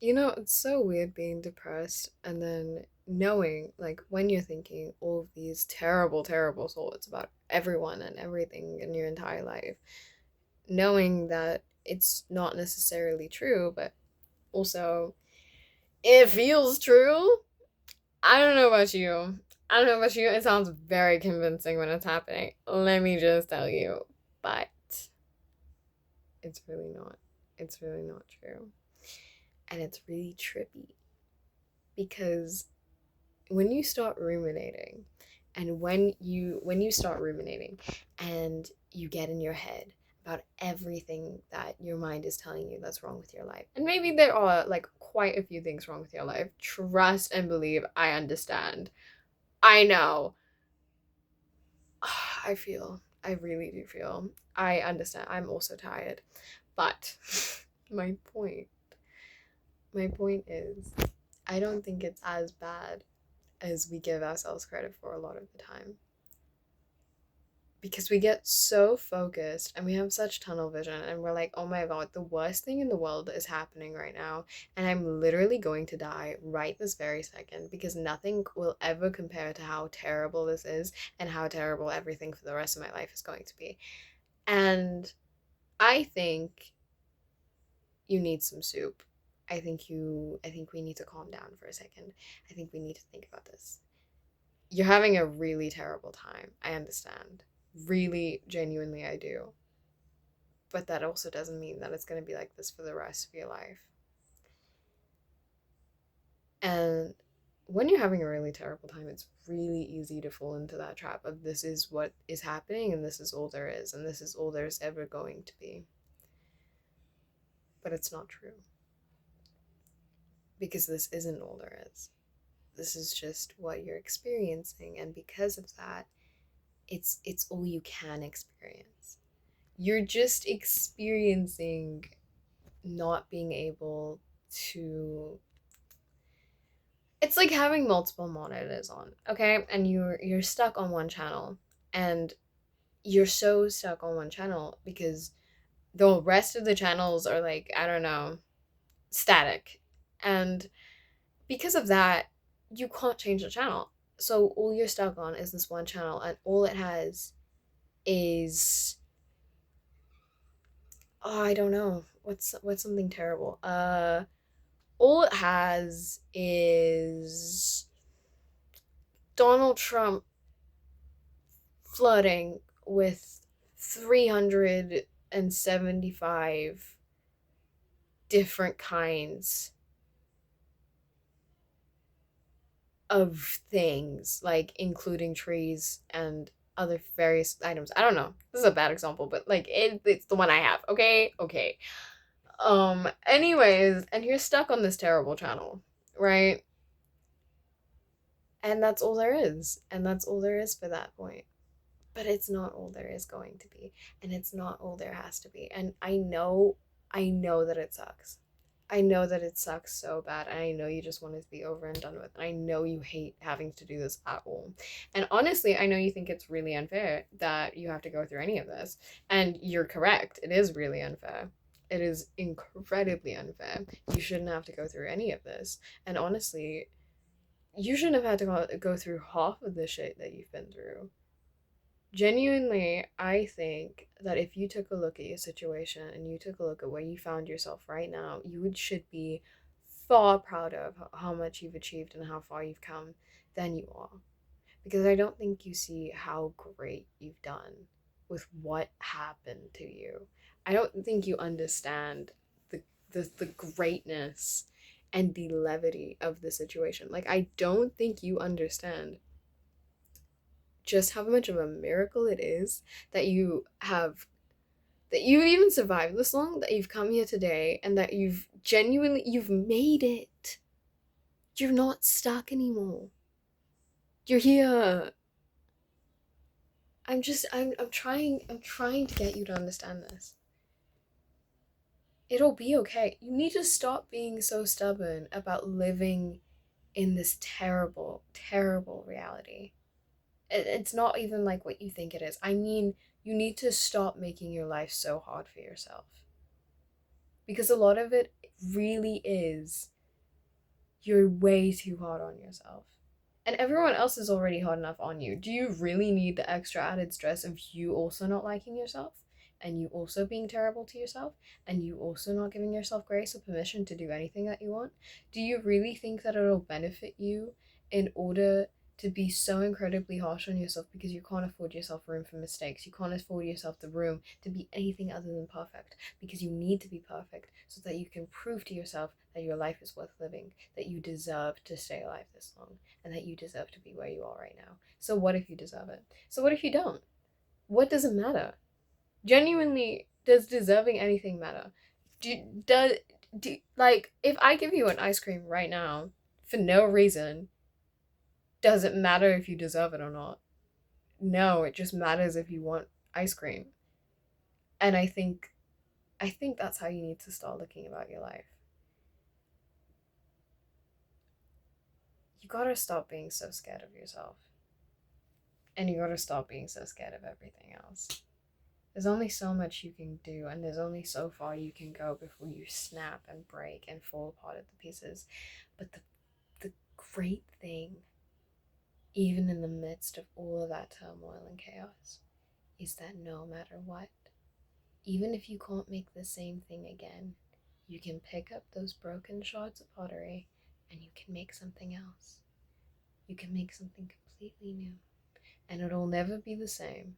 It's so weird being depressed and then knowing, like, when you're thinking all of these terrible, terrible thoughts about everyone and everything in your entire life, knowing that it's not necessarily true, but also it feels true. I don't know about you. I don't know about you. It sounds very convincing when it's happening. Let me just tell you. But it's really not. It's really not true. And it's really trippy because when you start ruminating and when you start ruminating and you get in your head about everything that your mind is telling you that's wrong with your life, and maybe there are like quite a few things wrong with your life, trust and believe, I understand, I know. I really do feel, I understand, I'm also tired, but my point my point is, I don't think it's as bad as we give ourselves credit for a lot of the time, because we get so focused and we have such tunnel vision and we're like, oh my god, the worst thing in the world is happening right now, and I'm literally going to die right this very second because nothing will ever compare to how terrible this is and how terrible everything for the rest of my life is going to be. And I think you need some soup. I think we need to calm down for a second. I think we need to think about this. You're having a really terrible time. I understand. Really, genuinely, I do. But that also doesn't mean that it's going to be like this for the rest of your life. And when you're having a really terrible time, it's really easy to fall into that trap of this is what is happening and this is all there is and this is all there's ever going to be. But it's not true, because this isn't all there is. This is just what you're experiencing, and because of that, it's all you can experience. You're just experiencing not being able to, it's like having multiple monitors on, okay? And you're stuck on one channel, and you're so stuck on one channel because the rest of the channels are like, I don't know, static. And because of that, you can't change the channel. So all you're stuck on is this one channel, and all it has is, oh, I don't know. What's something terrible? All it has is Donald Trump flirting with 375 different kinds of things, like including trees and other various items. I don't know. This is a bad example, but like it's the one I have. Okay? Okay. Anyways, and you're stuck on this terrible channel, right? And that's all there is. And that's all there is for that point. But it's not all there is going to be, and it's not all there has to be. And I know that it sucks. I know that it sucks so bad, and I know you just want it to be over and done with. And I know you hate having to do this at all. And honestly, I know you think it's really unfair that you have to go through any of this. And you're correct. It is really unfair. It is incredibly unfair. You shouldn't have to go through any of this. And honestly, you shouldn't have had to go through half of the shit that you've been through. Genuinely, I think that if you took a look at your situation and you took a look at where you found yourself right now, should be far prouder of how much you've achieved and how far you've come than you are. Because I don't think you see how great you've done with what happened to you. I don't think you understand the greatness and the levity of the situation. Like, I don't think you understand just how much of a miracle it is that you've even survived this long, that you've come here today, and that you've made it. You're not stuck anymore. You're here. I'm trying to get you to understand this. It'll be okay. You need to stop being so stubborn about living in this terrible, terrible reality. It's not even like what you think it is. I mean, you need to stop making your life so hard for yourself. Because a lot of it really is You're way too hard on yourself. And everyone else is already hard enough on you. Do you really need the extra added stress of you also not liking yourself? And you also being terrible to yourself? And you also not giving yourself grace or permission to do anything that you want? Do you really think that it'll benefit you in order to be so incredibly harsh on yourself because you can't afford yourself room for mistakes? You can't afford yourself the room to be anything other than perfect because you need to be perfect so that you can prove to yourself that your life is worth living, that you deserve to stay alive this long, and that you deserve to be where you are right now. So what if you deserve it? So what if you don't? What does it matter? Genuinely, does deserving anything matter? Do like, if I give you an ice cream right now for no reason, does it matter if you deserve it or not? No, it just matters if you want ice cream. And I think that's how you need to start looking about your life. You gotta stop being so scared of yourself. And you gotta stop being so scared of everything else. There's only so much you can do, and there's only so far you can go before you snap and break and fall apart at the pieces. But the great thing, even in the midst of all of that turmoil and chaos, is that no matter what, even if you can't make the same thing again, you can pick up those broken shards of pottery and you can make something else. You can make something completely new. And it'll never be the same.